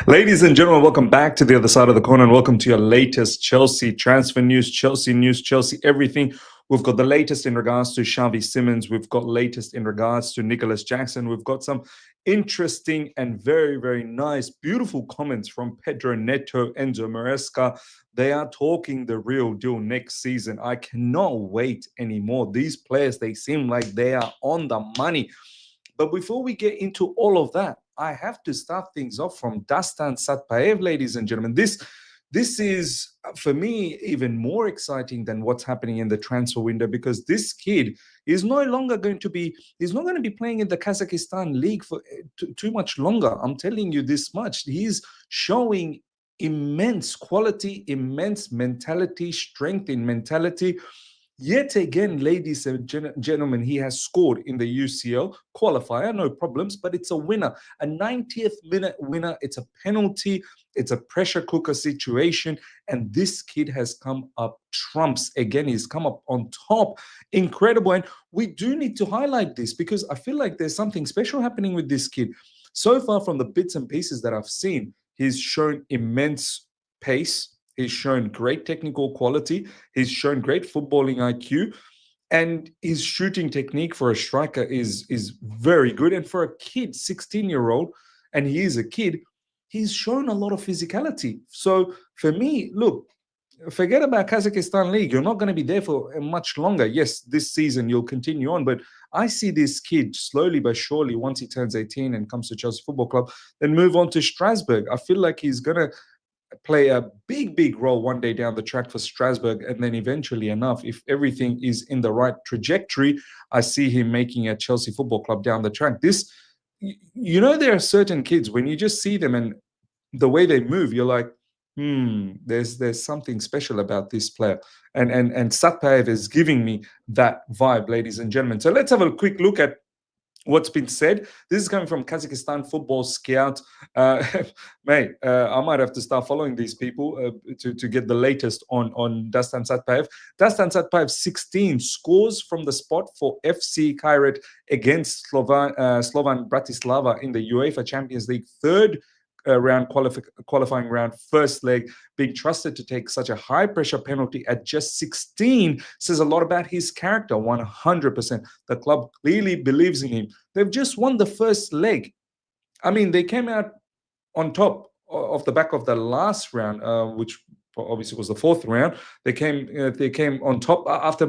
Ladies and gentlemen, welcome back to the other side of the corner and welcome to your latest Chelsea transfer news, Chelsea everything. We've got the latest in regards to Xavi Simons. We've got latest in regards to Nicholas Jackson. We've got some interesting and very, very nice, beautiful comments from Pedro, Neto, Enzo Maresca. They are talking the real deal next season. I cannot wait anymore. These players, they seem like they are on the money. But before we get into all of that, I have to start things off from Dastan Satpaev, ladies and gentlemen. This is, for me, even more exciting than what's happening in the transfer window, because this kid is no longer going to be, he's not going to be playing in the Kazakhstan league for too much longer. I'm telling you this much. He's showing immense quality, immense mentality, strength in mentality. Yet again, ladies and gentlemen, he has scored in the UCL qualifier, no problems, but it's a winner, a 90th minute winner. It's a penalty, it's a pressure cooker situation, and this kid has come up trumps. Again, he's come up on top. Incredible. And we do need to highlight this because I feel like there's something special happening with this kid. So far, from the bits and pieces that I've seen, he's shown immense pace. He's shown great technical quality. He's shown great footballing IQ. And his shooting technique for a striker is very good. And for a kid, 16-year-old, and he is a kid, he's shown a lot of physicality. So for me, look, forget about Kazakhstan League. You're not going to be there for much longer. Yes, this season you'll continue on. But I see this kid slowly but surely, once he turns 18 and comes to Chelsea Football Club, then move on to Strasbourg. I feel like he's going to play a big role one day down the track for Strasbourg, and then eventually enough, if everything is in the right trajectory, I see him making a Chelsea Football Club down the track. This, there are certain kids, when you just see them and the way they move, you're like, there's something special about this player. And Satpaev is giving me that vibe, ladies and gentlemen. So let's have a quick look at what's been said. This is coming from Kazakhstan Football Scout. Mate, I might have to start following these people to get the latest on Dastan Satpaev. Dastan Satpaev, 16 scores from the spot for FC Kairat against Slovan Bratislava in the UEFA Champions League third round qualifying round, first leg. Being trusted to take such a high pressure penalty at just 16 says a lot about his character. 100%. The club clearly believes in him. They've just won the first leg. I mean, they came out on top of the back of the last round, which obviously was the fourth round. They came on top after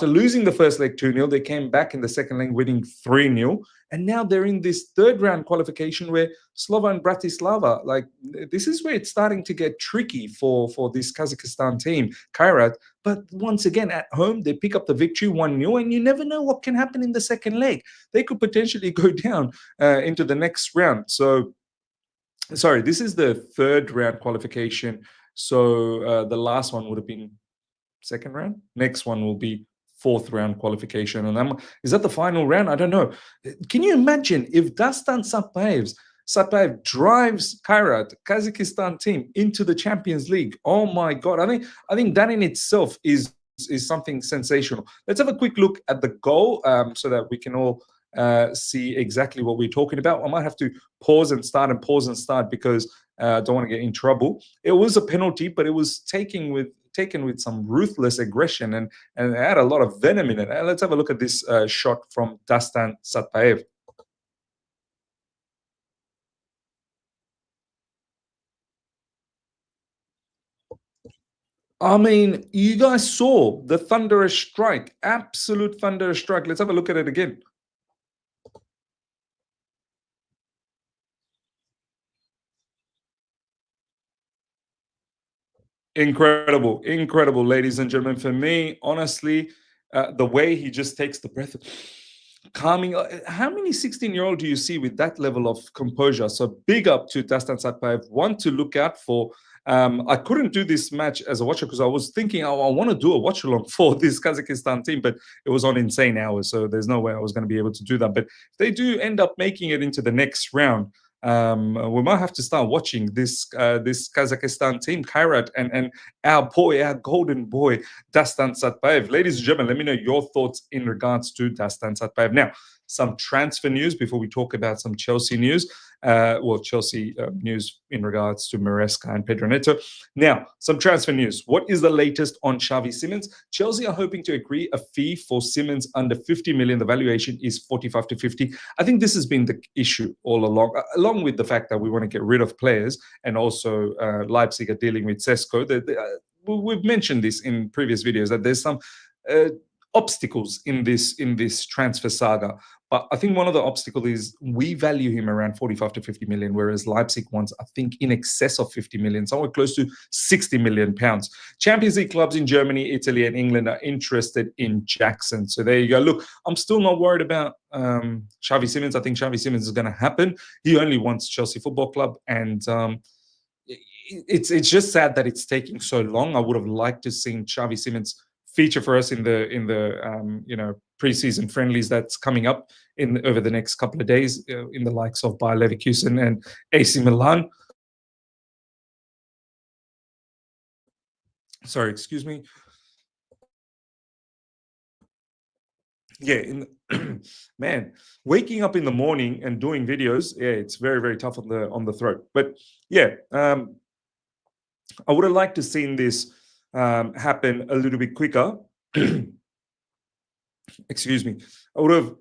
losing the first leg 2-0. They came back in the second leg winning 3-0. And now they're in this third round qualification where Slovan Bratislava, like, this is where it's starting to get tricky for this Kazakhstan team, Kairat. But once again, at home, they pick up the victory 1-0, and you never know what can happen in the second leg. They could potentially go down into the next round. So, sorry, this is the third round qualification. So the last one would have been second round. Next one will be fourth round qualification. And is that the final round? I don't know. Can you imagine if Dastan Satpaev drives Kairat, Kazakhstan team, into the Champions League? Oh my God. I think that in itself is something sensational. Let's have a quick look at the goal so that we can all see exactly what we're talking about. I might have to pause and start because I don't want to get in trouble. It was a penalty, but it was taken with some ruthless aggression and it had a lot of venom in it. Let's have a look at this shot from Dastan Satpaev. I mean, you guys saw the thunderous strike, absolute thunderous strike. Let's have a look at it again. Incredible, ladies and gentlemen. For me, honestly, the way he just takes the breath, calming. How many 16-year-old do you see with that level of composure? So big up to Dastan Satpaev. One to look out for. I couldn't do this match as a watcher because I was thinking, oh, I want to do a watch along for this Kazakhstan team, but it was on insane hours, so there's no way I was going to be able to do that. But if they do end up making it into the next round, we might have to start watching this Kazakhstan team, Kairat, and our golden boy, Dastan Satpaev. Ladies and gentlemen, let me know your thoughts in regards to Dastan Satpaev. Now, some transfer news before we talk about some Chelsea news. Chelsea news in regards to Maresca and Pedro Neto. Now, some transfer news. What is the latest on Xavi Simons? Chelsea are hoping to agree a fee for Simons under 50 million. The valuation is 45 to 50. I think this has been the issue all along with the fact that we want to get rid of players, and also Leipzig are dealing with Sesko. We've mentioned this in previous videos that there's some obstacles in this transfer saga. But I think one of the obstacles is we value him around 45 to 50 million, whereas Leipzig wants, I think, in excess of 50 million, somewhere close to 60 million pounds. Champions League clubs in Germany, Italy, and England are interested in Jackson. So there you go. Look, I'm still not worried about Xavi Simons. I think Xavi Simons is going to happen. He only wants Chelsea Football Club, and it's just sad that it's taking so long. I would have liked to see Xavi Simons feature for us in the preseason friendlies that's coming up over the next couple of days, in the likes of Bayer Leverkusen and AC Milan. Sorry, excuse me. Yeah, man, waking up in the morning and doing videos, yeah, it's very, very tough on the throat. But yeah, I would have liked to seen this happen a little bit quicker. Excuse me. I would have.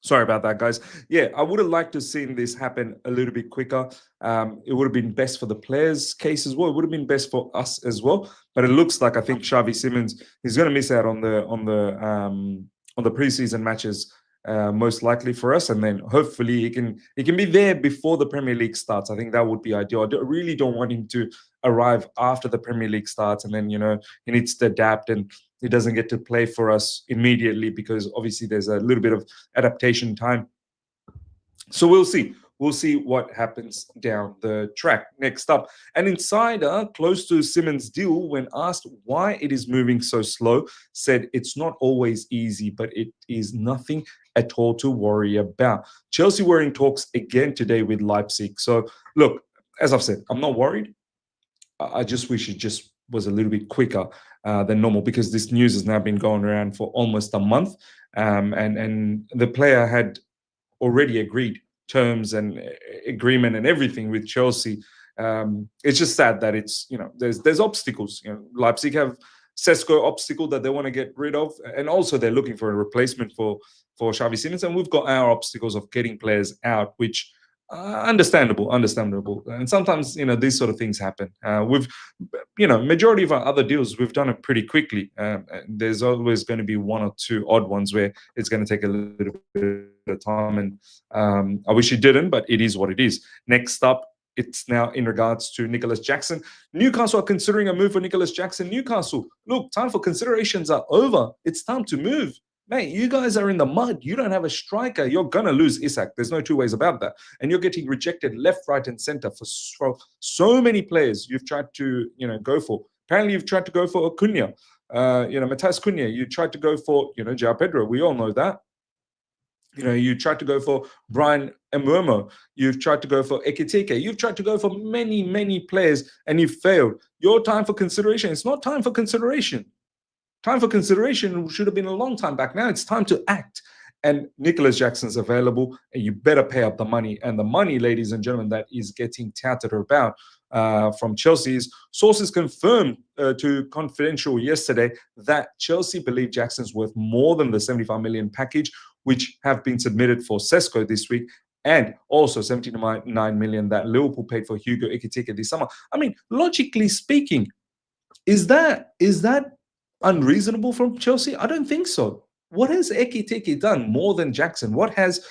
Sorry about that, guys. Yeah, I would have liked to have seen this happen a little bit quicker. It would have been best for the players' case as well. It would have been best for us as well. But it looks like I think Xavi Simons is going to miss out on the preseason matches, most likely for us, and then hopefully he can be there before the Premier League starts. I think that would be ideal. I really don't want him to arrive after the Premier League starts, and then he needs to adapt and he doesn't get to play for us immediately, because obviously there's a little bit of adaptation time. So we'll see. We'll see what happens down the track. Next up, an insider close to Simons' deal, when asked why it is moving so slow, said it's not always easy, but it is nothing at all to worry about. Chelsea were in talks again today with Leipzig. So look, as I've said, I'm not worried. I just wish it just was a little bit quicker than normal, because this news has now been going around for almost a month, and the player had already agreed terms and agreement and everything with Chelsea. It's just sad that it's there's obstacles. Leipzig have Sesko obstacle that they want to get rid of, and also they're looking for a replacement for Xavi Simons, and we've got our obstacles of getting players out, which understandable, and sometimes these sort of things happen. We've majority of our other deals we've done it pretty quickly. There's always going to be one or two odd ones where it's going to take a little bit of time, and I wish it didn't, but it is what it is. Next up, it's now in regards to Nicholas Jackson. Newcastle are considering a move for Nicholas Jackson. Newcastle, look, time for considerations are over. It's time to move. Mate, you guys are in the mud. You don't have a striker. You're going to lose Isak. There's no two ways about that. And you're getting rejected left, right, and center for so many players you've tried to go for. Apparently, you've tried to go for Acuna, Matheus Cunha. You tried to go for, João Pedro. We all know that. You tried to go for Brian Mbeumo. You've tried to go for Ekitike. You've tried to go for many, many players, and you've failed. Your time for consideration. It's not time for consideration. Time for consideration should have been a long time back. Now it's time to act. And Nicholas Jackson's available, and you better pay up the money. And the money, ladies and gentlemen, that is getting touted about from Chelsea's sources confirmed to Confidential yesterday that Chelsea believe Jackson's worth more than the 75 million package, which have been submitted for Sesko this week, and also 79 million that Liverpool paid for Hugo Ekitike this summer. I mean, logically speaking, is that unreasonable from Chelsea? I don't think so. What has Ekitike done more than Jackson? What has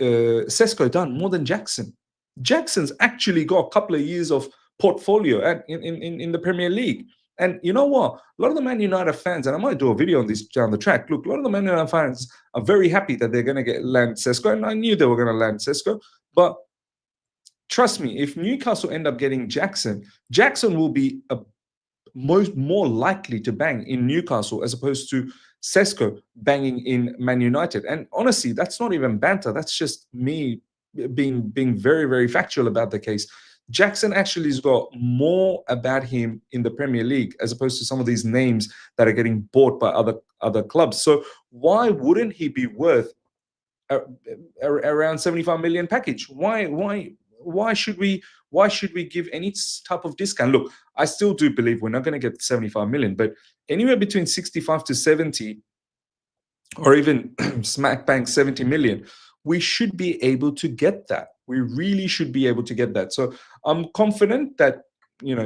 Sesko done more than Jackson? Jackson's actually got a couple of years of portfolio in the Premier League. And you know what? A lot of the Man United fans, and I might do a video on this down the track. Look, a lot of the Man United fans are very happy that they're going to land Sesko, and I knew they were going to land Sesko. But trust me, if Newcastle end up getting Jackson, Jackson will be more likely to bang in Newcastle as opposed to Sesko banging in Man United. And honestly, that's not even banter. That's just me being very, very factual about the case. Jackson actually has got more about him in the Premier League as opposed to some of these names that are getting bought by other clubs. So why wouldn't he be worth around 75 million package? Why should we give any type of discount? Look, I still do believe we're not going to get 75 million, but anywhere between 65 to 70, or even smack bang 70 million, we should be able to get that. We really should be able to get that. So I'm confident that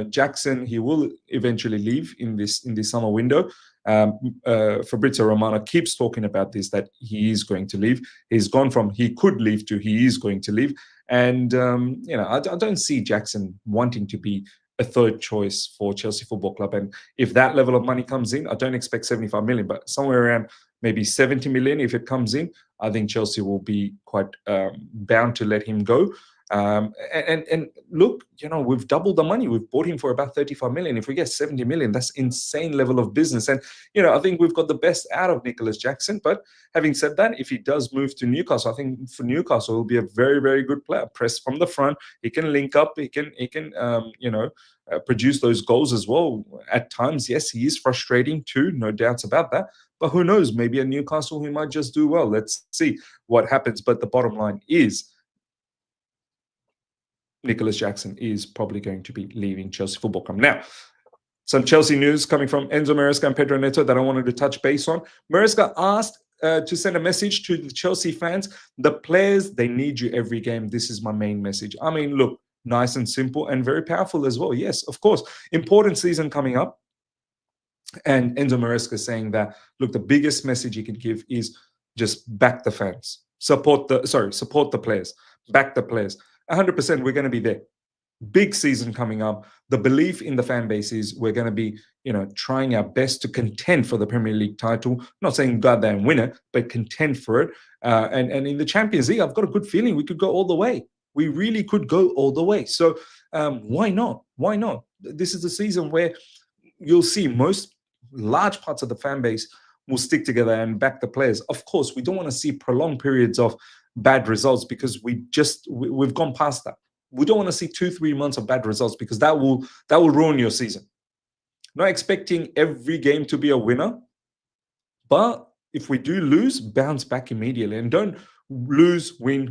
Jackson, he will eventually leave in this summer window. Fabrizio Romano keeps talking about this, that he is going to leave. He's gone from he could leave to he is going to leave. And I don't see Jackson wanting to be a third choice for Chelsea Football Club. And if that level of money comes in, I don't expect 75 million, but somewhere around maybe 70 million, if it comes in, I think Chelsea will be quite bound to let him go. And look, we've doubled the money. We've bought him for about 35 million. If we get 70 million, that's insane level of business. And, I think we've got the best out of Nicholas Jackson. But having said that, if he does move to Newcastle, I think for Newcastle, he'll be a very, very good player. Press from the front. He can link up. He can produce those goals as well. At times, yes, he is frustrating too. No doubts about that. But who knows? Maybe at Newcastle, he might just do well. Let's see what happens. But the bottom line is, Nicholas Jackson is probably going to be leaving Chelsea Football Club. Now, some Chelsea news coming from Enzo Maresca and Pedro Neto that I wanted to touch base on. Maresca asked to send a message to the Chelsea fans. The players, they need you every game. This is my main message. I mean, look, nice and simple and very powerful as well. Yes, of course. Important season coming up. And Enzo Maresca saying that, look, the biggest message you can give is just back the fans. Support the players. Back the players. 100% we're going to be there. Big season coming up. The belief in the fan base is we're going to be, trying our best to contend for the Premier League title. I'm not saying go out there and win it, but contend for it. And in the Champions League, I've got a good feeling we could go all the way. We really could go all the way. So why not? Why not? This is the season where you'll see most large parts of the fan base will stick together and back the players. Of course, we don't want to see prolonged periods of bad results because we've gone past that. We don't want to see 2-3 months of bad results because that will ruin your season. Not expecting every game to be a winner, but if we do lose, bounce back immediately and don't lose, win,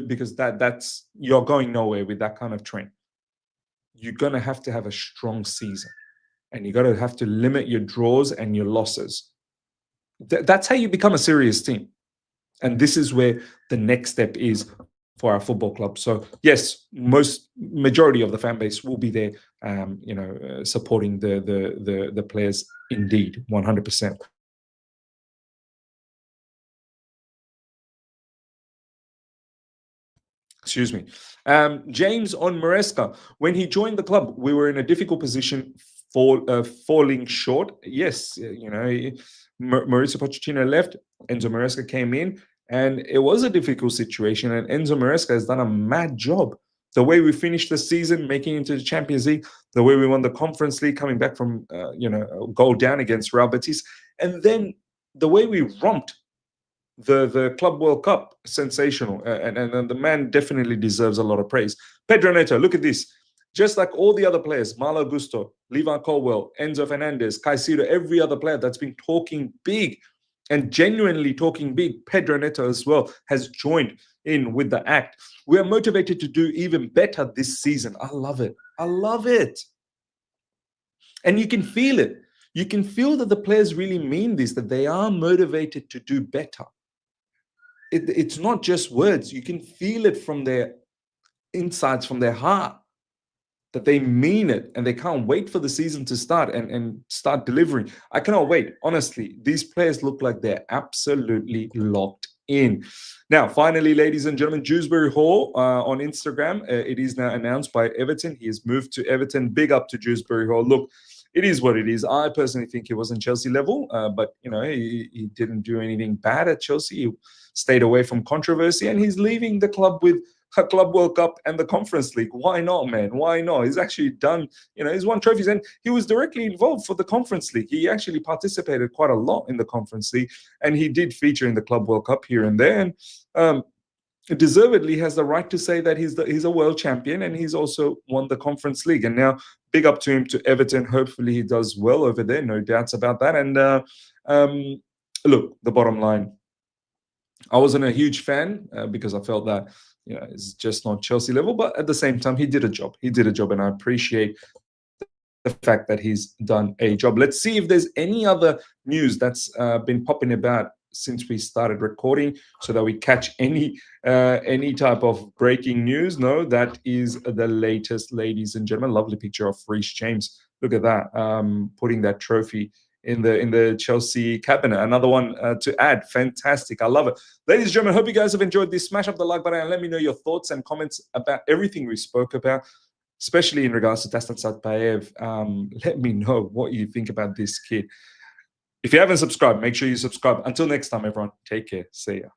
because that's you're going nowhere with that kind of trend. You're gonna have to have a strong season, and you're gonna have to limit your draws and your losses. That's how you become a serious team. And this is where the next step is for our football club. So yes, majority of the fan base will be there, supporting the players. Indeed, 100%. Excuse me. James on Maresca. When he joined the club, we were in a difficult position for falling short. Yes, Mauricio Pochettino left. Enzo Maresca came in. And it was a difficult situation, and Enzo Maresca has done a mad job. The way we finished the season, making it into the Champions League, the way we won the Conference League, coming back from a goal down against Real Betis, and then the way we romped the Club World Cup, sensational. And the man definitely deserves a lot of praise. Pedro Neto, look at this. Just like all the other players, Malo Gusto, Levi Colwell, Enzo Fernandez, Caicedo, every other player that's been talking big and genuinely talking big, Pedro Neto as well has joined in with the act. We are motivated to do even better this season. I love it. I love it. And you can feel it. You can feel that the players really mean this, that they are motivated to do better. It's not just words. You can feel it from their insides, from their heart, that they mean it and they can't wait for the season to start and start delivering. I cannot wait. Honestly, these players look like they're absolutely locked in. Now, finally, ladies and gentlemen, Dewsbury-Hall on Instagram, it is now announced by Everton. He has moved to Everton. Big up to Dewsbury-Hall. Look, it is what it is. I personally think he wasn't Chelsea level, but he didn't do anything bad at Chelsea. He stayed away from controversy, and he's leaving the club with a Club World Cup and the Conference League. Why not, man? Why not? He's actually done, he's won trophies, and he was directly involved for the Conference League. He actually participated quite a lot in the Conference League, and he did feature in the Club World Cup here and there. And deservedly has the right to say that he's a world champion, and he's also won the Conference League. And now, big up to him, to Everton. Hopefully, he does well over there. No doubts about that. And look, the bottom line, I wasn't a huge fan because I felt that it's just not Chelsea level. But at the same time, he did a job. He did a job, and I appreciate the fact that he's done a job. Let's see if there's any other news that's been popping about since we started recording, so that we catch any type of breaking news. No, that is the latest, ladies and gentlemen. Lovely picture of Reece James. Look at that, putting that trophy in the Chelsea cabinet. Another one to add. Fantastic. I love it. Ladies and gentlemen, hope you guys have enjoyed this. Smash up the like button and let me know your thoughts and comments about everything we spoke about, especially in regards to Dastan Satpaev. Let me know what you think about this kid. If you haven't subscribed, make sure you subscribe. Until next time, everyone, take care. See ya.